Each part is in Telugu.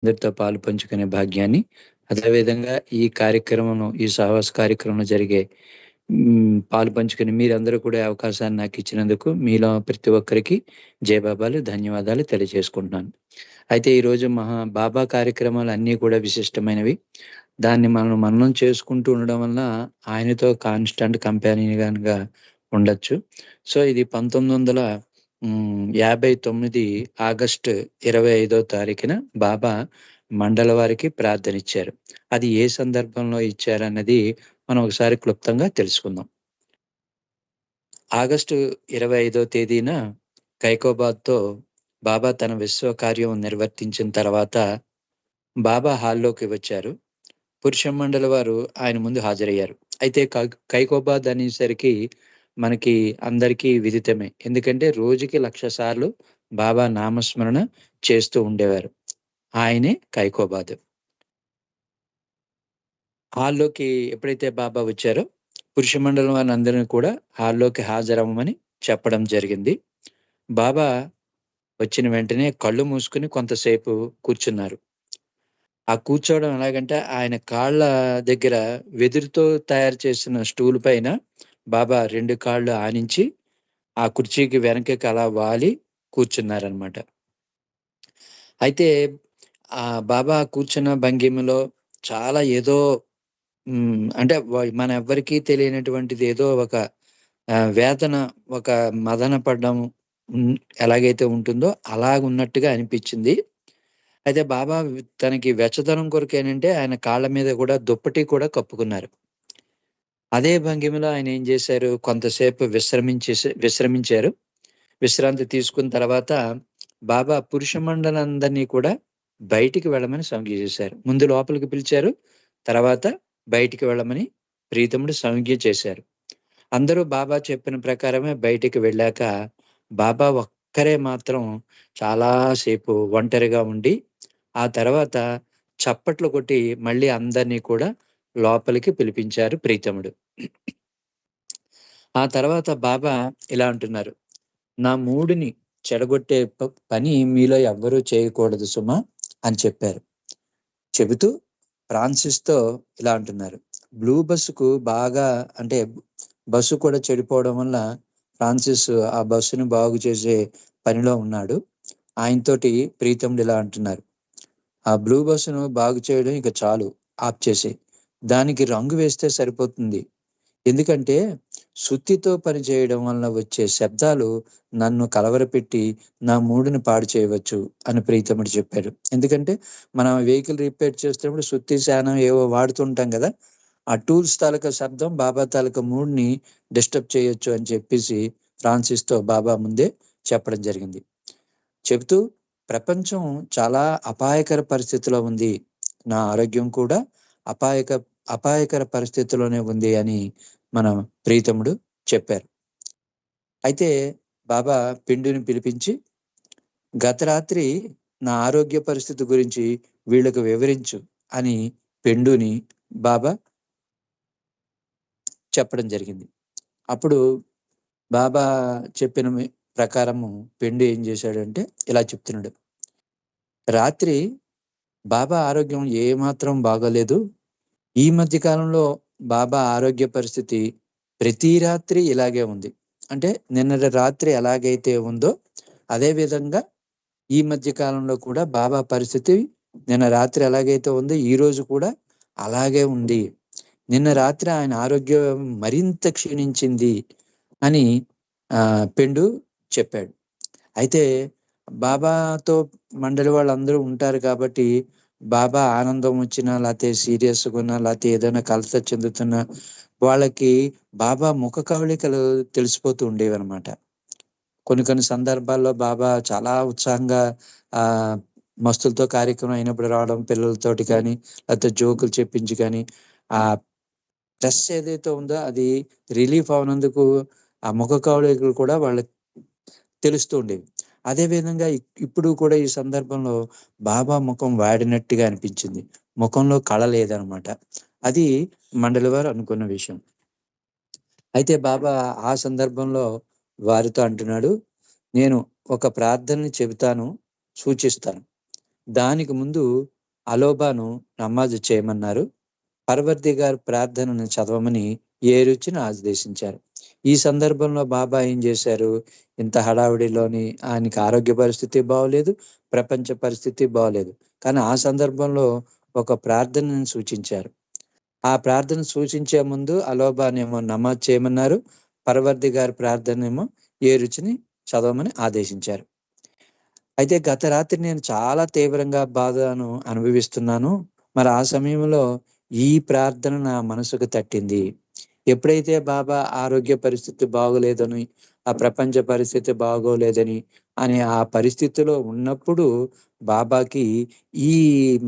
అందరితో పాలు పంచుకునే భాగ్యాన్ని, అదేవిధంగా ఈ సహవాస కార్యక్రమంలో జరిగే పాలు పంచుకుని మీరందరూ కూడా ఈ అవకాశాన్ని నాకిచ్చినందుకు మీలో ప్రతి ఒక్కరికి జయబాబాలు, ధన్యవాదాలు తెలియజేసుకుంటున్నాను. అయితే ఈరోజు బాబా కార్యక్రమాలు అన్నీ కూడా విశిష్టమైనవి. దాన్ని మననం చేసుకుంటూ ఉండడం వలన ఆయనతో కాన్‌స్టాంట్ కంపానియన్‌గా ఉండొచ్చు. సో, ఇది 1959 ఆగస్టు 25వ తారీఖున బాబా మండల వారికి ప్రార్థనిచ్చారు. అది ఏ సందర్భంలో ఇచ్చారన్నది మనం ఒకసారి క్లుప్తంగా తెలుసుకుందాం. ఆగస్టు 25వ తేదీన ఖైకోబాద్‌తో బాబా తన విశ్వ కార్యం నిర్వర్తించిన తర్వాత బాబా హాల్లోకి వచ్చారు. పురుష మండలి వారు ఆయన ముందు హాజరయ్యారు. అయితే ఖైకోబాద్ అనేసరికి మనకి అందరికీ విదితమే. ఎందుకంటే రోజుకి 1,00,000 సార్లు బాబా నామస్మరణ చేస్తూ ఉండేవారు. ఆయనే ఖైకోబాద్. హాల్లోకి ఎప్పుడైతే బాబా వచ్చారో పురుష మండలం వారినందరిని కూడా హాల్లోకి హాజరవ్వమని చెప్పడం జరిగింది. బాబా వచ్చిన వెంటనే కళ్ళు మూసుకొని కొంతసేపు కూర్చున్నారు. ఆ కూర్చోవడం ఎలాగంటే ఆయన కాళ్ళ దగ్గర వెదురుతో తయారు చేసిన స్టూల్ పైన బాబా 2 కాళ్ళు ఆనించి ఆ కుర్చీకి వెనకకి అలా వాలి కూర్చున్నారనమాట. అయితే బాబా కూర్చున్న భంగిమలో చాలా ఏదో అంటే మన ఎవ్వరికీ తెలియనటువంటిది ఏదో ఒక వేదన, ఒక మదన పడ్డం ఎలాగైతే ఉంటుందో అలాగున్నట్టుగా అనిపిచ్చింది. అయితే బాబా తనకి వెచ్చదనం కొరకేనంటే ఆయన కాళ్ళ మీద కూడా దుప్పటి కూడా కప్పుకున్నారు. అదే భంగిమలో ఆయన ఏం చేశారు, కొంతసేపు విశ్రమించారు. విశ్రాంతి తీసుకున్న తర్వాత బాబా పురుష మండలందరినీ కూడా బయటికి వెళ్ళమని సంజ్ఞ చేశారు. ముందు లోపలికి పిలిచారు. తర్వాత బయటికి వెళ్ళమని ప్రీతముడు సంజ్ఞ చేశారు. అందరూ బాబా చెప్పిన ప్రకారమే బయటికి వెళ్ళాక బాబా ఒక్కరే మాత్రం చాలా సేపు ఒంటరిగా ఉండి, ఆ తర్వాత చప్పట్లు కొట్టి మళ్ళీ అందరినీ కూడా లోపలికి పిలిపించారు ప్రీతముడు. ఆ తర్వాత బాబా ఇలా అంటున్నారు, "నా మూడుని చెడగొట్టే పని మీలో ఎవ్వరూ చేయకూడదు సుమా" అని చెప్పారు. చెబుతూ ఫ్రాన్సిస్‌తో ఇలా అంటున్నారు, బ్లూ బస్సుకు బాగా అంటే బస్సు కూడా చెడిపోవడం వల్ల ఫ్రాన్సిస్ ఆ బస్సుని బాగు చేసే పనిలో ఉన్నాడు. ఆయనతోటి ప్రీతముడు ఇలా అంటున్నారు, "ఆ బ్లూ బస్సును బాగు చేయడం ఇక చాలు, ఆఫ్ చేసేయి. దానికి రంగు వేస్తే సరిపోతుంది. ఎందుకంటే సుత్తితో పని చేయడం వలన వచ్చే శబ్దాలు నన్ను కలవరపెట్టి నా మూడ్‌ని పాడు చేయవచ్చు" అని ప్రీతముడు చెప్పారు. ఎందుకంటే మనం వెహికల్ రిపేర్ చేస్తున్నప్పుడు సుత్తి, శానం ఏవో వాడుతుంటాం గదా! ఆ టూల్స్ తాలూకా శబ్దం బాబా తాలూకా మూడ్‌ని డిస్టర్బ్ చేయొచ్చు అని చెప్పేసి ఫ్రాన్సిస్‌తో బాబా ముందే చెప్పడం జరిగింది. చెబుతూ ప్రపంచం చాలా అపాయకర పరిస్థితిలో ఉంది. నా ఆరోగ్యం కూడా అపాయకర పరిస్థితిలోనే ఉంది అని మన ప్రీతముడు చెప్పారు. అయితే బాబా పిండుని పిలిపించి, "గత రాత్రి నా ఆరోగ్య పరిస్థితి గురించి వీళ్ళకు వివరించు" అని పెండుని బాబా చెప్పడం జరిగింది. అప్పుడు బాబా చెప్పిన ప్రకారము పెండు ఏం చేశాడంటే ఇలా చెప్తున్నాడు, "రాత్రి బాబా ఆరోగ్యం ఏమాత్రం బాగోలేదు. ఈ మధ్య కాలంలో బాబా ఆరోగ్య పరిస్థితి ప్రతి రాత్రి ఇలాగే ఉంది. అంటే నిన్నటి రాత్రి ఎలాగైతే ఉందో అదే విధంగా ఈ మధ్య కాలంలో కూడా బాబా పరిస్థితి నిన్న రాత్రి ఎలాగైతే ఉందో ఈరోజు కూడా అలాగే ఉంది. నిన్న రాత్రి ఆయన ఆరోగ్యం మరింత క్షీణించింది" అని పెండు చెప్పాడు. అయితే బాబాతో మండలి వాళ్ళందరూ ఉంటారు కాబట్టి బాబా ఆనందం వచ్చినా, లేతే సీరియస్‌గా ఉన్నా, లేతే ఏదైనా కలత చెందుతున్నా వాళ్ళకి బాబా ముఖ కవళికలు తెలిసిపోతూ ఉండేవనమాట. కొన్ని కొన్ని సందర్భాల్లో బాబా చాలా ఉత్సాహంగా ఆహ్, మస్తులతో కార్యక్రమం అయినప్పుడు రావడం, పిల్లలతోటి కానీ, లేతే జోకులు చెప్పించి కానీ, ఆ స్ట్రెస్ ఏదైతే ఉందో అది రిలీఫ్ అవనందుకు ఆ ముఖ కవళికలు కూడా వాళ్ళకి తెలుస్తూ ఉండేవి. అదే విధంగా ఇప్పుడు కూడా ఈ సందర్భంలో బాబా ముఖం వాడినట్టుగా అనిపించింది. ముఖంలో కళ లేదనమాట. అది మండలి వారు అనుకున్న విషయం. అయితే బాబా ఆ సందర్భంలో వారితో అంటున్నాడు, "నేను ఒక ప్రార్థనని చెబుతాను, సూచిస్తాను. దానికి ముందు అలోబాను నమాజు చేయమన్నారు. పర్వర్దిగార్ ప్రార్థనను చదవమని ఏ రుచిని ఆదేశించారు. ఈ సందర్భంలో బాబా ఏం చేశారు? ఇంత హడావిడిలోని ఆయనకి ఆరోగ్య పరిస్థితి బాగోలేదు, ప్రపంచ పరిస్థితి బాగోలేదు. కానీ ఆ సందర్భంలో ఒక ప్రార్థనను సూచించారు. ఆ ప్రార్థన సూచించే ముందు అలోబానేమో నమాజ్ చేయమన్నారు, పర్వర్దిగార్ ప్రార్థనేమో ఏ రుచిని చదవమని ఆదేశించారు. అయితే గత రాత్రి నేను చాలా తీవ్రంగా బాధను అనుభవిస్తున్నాను. మరి ఆ సమయంలో ఈ ప్రార్థన నా మనసుకు తట్టింది. ఎప్పుడైతే బాబా ఆరోగ్య పరిస్థితి బాగోలేదని, ఆ ప్రపంచ పరిస్థితి బాగోలేదని అనే ఆ పరిస్థితిలో ఉన్నప్పుడు బాబాకి ఈ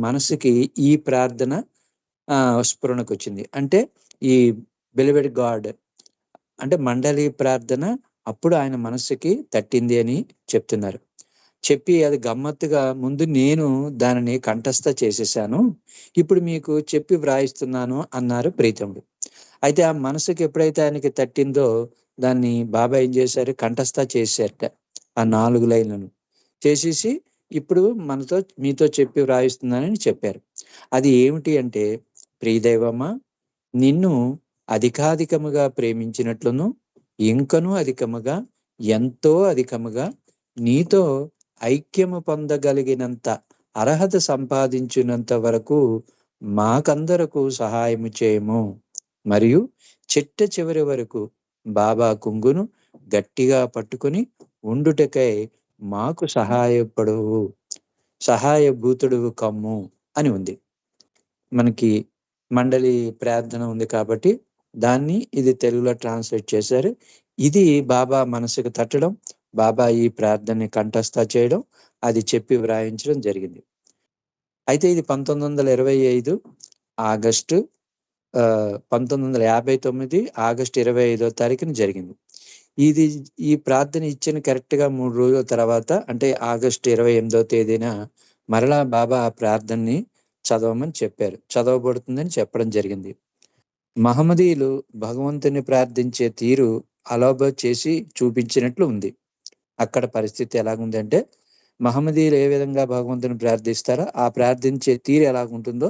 మనసుకి ఈ ప్రార్థన స్ఫురణకొచ్చింది. అంటే ఈ బిలీవెడ్ గాడ్ అంటే మండలి ప్రార్థన అప్పుడు ఆయన మనస్సుకి తట్టింది అని చెప్తున్నారు. చెప్పి అది గమ్మత్తుగా ముందు నేను దానిని కంఠస్థ చేసేసాను. ఇప్పుడు మీకు చెప్పి వ్రాయిస్తున్నాను అన్నారు ప్రీతముడు. అయితే ఆ మనసుకి ఎప్పుడైతే ఆయనకి తట్టిందో దాన్ని బాబా ఏం చేశారు? కంఠస్థ చేశారట. ఆ 4 లైన్లను చేసేసి ఇప్పుడు మీతో చెప్పి వ్రాయిస్తున్నానని చెప్పారు. అది ఏమిటి అంటే, ప్రియదైవమా, నిన్ను అధికాధికముగా ప్రేమించినట్లును, ఇంకనూ అధికముగా, ఎంతో అధికముగా నీతో ఐక్యము పొందగలిగినంత అర్హత సంపాదించినంత వరకు మాకందరకు సహాయము చేయము. మరియు చిట్ట చివరి వరకు బాబా కుంగును గట్టిగా పట్టుకుని ఉండుటకై మాకు సహాయభూతుడువు కమ్ము అని ఉంది. మనకి మండలి ప్రార్థన ఉంది కాబట్టి దాన్ని ఇది తెలుగులో ట్రాన్స్లేట్ చేశారు. ఇది బాబా మనసుకు తట్టడం, బాబా ఈ ప్రార్థనని కంఠస్థ చేయడం, అది చెప్పి వ్రాయించడం జరిగింది. అయితే ఇది 1925 ఆగస్టు 1959 ఆగస్టు 25వ తారీఖున జరిగింది. ఈ ప్రార్థన ఇచ్చిన కరెక్ట్‌గా 3 రోజుల తర్వాత అంటే ఆగస్టు 28వ తేదీన మరలా బాబా ఆ ప్రార్థనని చదవమని చెప్పారు. చదవబడుతుందని చెప్పడం జరిగింది. మహమ్మదీయులు భగవంతుని ప్రార్థించే తీరు అలోబా చేసి చూపించినట్లు ఉంది. అక్కడ పరిస్థితి ఎలాగుందంటే, మహమ్మదీయులు ఏ విధంగా భగవంతుని ప్రార్థిస్తారో ఆ ప్రార్థించే తీరు ఎలాగుంటుందో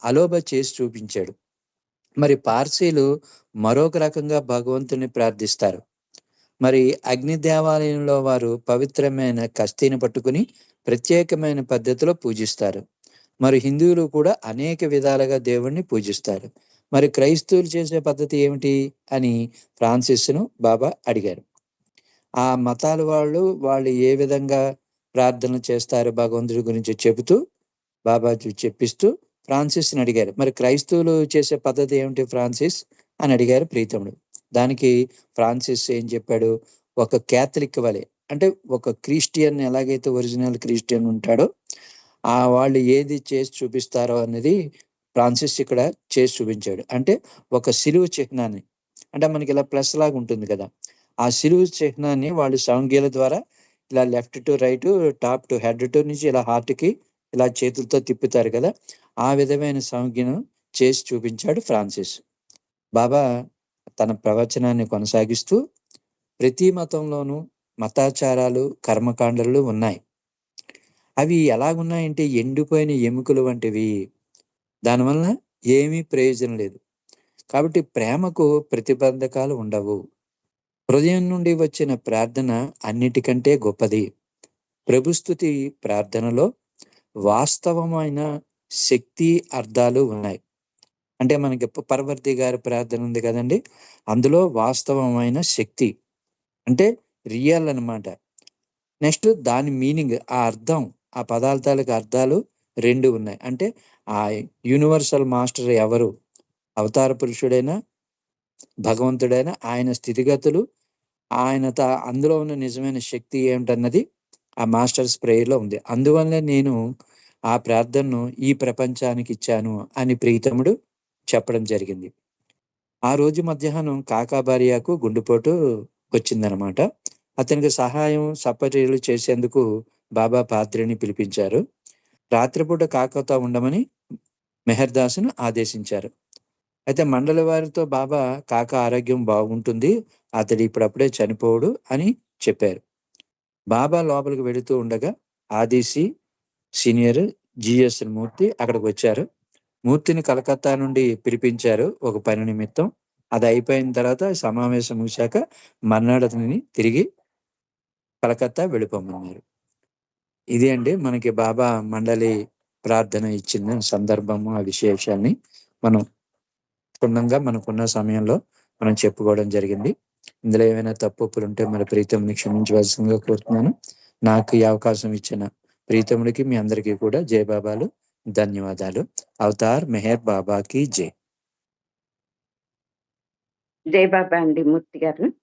అలోబా చేసి చూపించాడు. మరి పార్సీలు మరొక రకంగా భగవంతుని ప్రార్థిస్తారు. మరి అగ్ని దేవాలయంలో వారు పవిత్రమైన కస్తీని పట్టుకుని ప్రత్యేకమైన పద్ధతిలో పూజిస్తారు. మరి హిందువులు కూడా అనేక విధాలుగా దేవుణ్ణి పూజిస్తారు. మరి క్రైస్తవులు చేసే పద్ధతి ఏమిటి అని ఫ్రాన్సిస్ను బాబా అడిగారు. ఆ మతాల వాళ్ళు ఏ విధంగా ప్రార్థనలు చేస్తారు భగవంతుడి గురించి చెబుతూ బాబా చెప్పిస్తూ ఫ్రాన్సిస్ని అడిగారు. మరి క్రైస్తవులు చేసే పద్ధతి ఏమిటి ఫ్రాన్సిస్ అని అడిగారు ప్రీతముడు. దానికి ఫ్రాన్సిస్ ఏం చెప్పాడు? ఒక క్యాథలిక్ వలె, అంటే ఒక క్రిస్టియన్ ఎలాగైతే ఒరిజినల్ క్రిస్టియన్ ఉంటాడో వాళ్ళు ఏది చేసి చూపిస్తారో అనేది ఫ్రాన్సిస్ ఇక్కడ చేసి చూపించాడు. అంటే ఒక సిలువ చిహ్నాన్ని, అంటే మనకి ఇలా ప్లస్ లాగా ఉంటుంది కదా, ఆ సిలువ చిహ్నాన్ని వాళ్ళు సంజ్ఞల ద్వారా ఇలా left to right, top to head to నుంచి ఇలా హార్ట్‌కి ఇలా చేతులతో తిప్పుతారు కదా, ఆ విధమైన సంజ్ఞను చేసి చూపించాడు ఫ్రాన్సిస్. బాబా తన ప్రవచనాన్ని కొనసాగిస్తూ ప్రతి మతంలోనూ మతాచారాలు, కర్మకాండలు ఉన్నాయి. అవి ఎలాగున్నాయంటే ఎండిపోయిన ఎముకలు వంటివి. దానివల్ల ఏమీ ప్రయోజనం లేదు. కాబట్టి ప్రేమకు ప్రతిబంధకాలు ఉండవు. హృదయం నుండి వచ్చిన ప్రార్థన అన్నిటికంటే గొప్పది. ప్రభుస్తుతి ప్రార్థనలో వాస్తవమైన శక్తి అర్థాలు ఉన్నాయి. అంటే మనకి పర్వర్తి గారి ప్రార్థన ఉంది కదండి, అందులో వాస్తవమైన శక్తి అంటే రియల్ అన్నమాట. నెక్స్ట్ దాని మీనింగ్, ఆ అర్థం, ఆ పదాల తాలూకు అర్థాలు 2 ఉన్నాయి. అంటే ఆ యూనివర్సల్ మాస్టర్ ఎవరు? అవతార పురుషుడైనా, భగవంతుడైనా, ఆయన స్థితిగతులు, అందులో ఉన్న నిజమైన శక్తి ఏమిటన్నది ఆ మాస్టర్స్ ప్రేయర్‌లో ఉంది. అందువల్లే నేను ఆ ప్రార్థనను ఈ ప్రపంచానికి ఇచ్చాను అని ప్రీతముడు చెప్పడం జరిగింది. ఆ రోజు మధ్యాహ్నం కాకాబారియాకు గుండెపోటు వచ్చిందనమాట. అతనికి సహాయం సపర్యలు చేసేందుకు బాబా పాద్రిని పిలిపించారు. రాత్రిపూట కాకతో ఉండమని మెహర్దాస్‌ను ఆదేశించారు. అయితే మండలి వారితో బాబా కాక ఆరోగ్యం బాగుంటుంది, అతడు ఇప్పుడప్పుడే చనిపోడు అని చెప్పారు. బాబా లోపలికి వెళుతూ ఉండగా ఆదిసి సీనియర్ జిఎస్ మూర్తి అక్కడికి వచ్చారు. మూర్తిని కలకత్తా నుండి పిలిపించారు ఒక పని నిమిత్తం. అది అయిపోయిన తర్వాత సమావేశం ముగిశాక మర్నాడు అతనిని తిరిగి కలకత్తా వెళ్ళిపోమన్నారు. ఇది అండి మనకి బాబా మండలి ప్రార్థన ఇచ్చిన సందర్భము, ఆ విశేషాన్ని మనం క్షుణ్ణంగా మనకున్న సమయంలో మనం చెప్పుకోవడం జరిగింది. ఇందులో ఏమైనా తప్పులు ఉంటే మరి ప్రీతముని క్షమించవలసిందిగా కోరుతున్నాను. నాకు ఈ అవకాశం ఇచ్చిన ప్రీతముడికి మీ అందరికీ కూడా జై బాబాలు, ధన్యవాదాలు. అవతార్ మెహర్ బాబాకి జై. జై బాబా అండి మూర్తి గారు.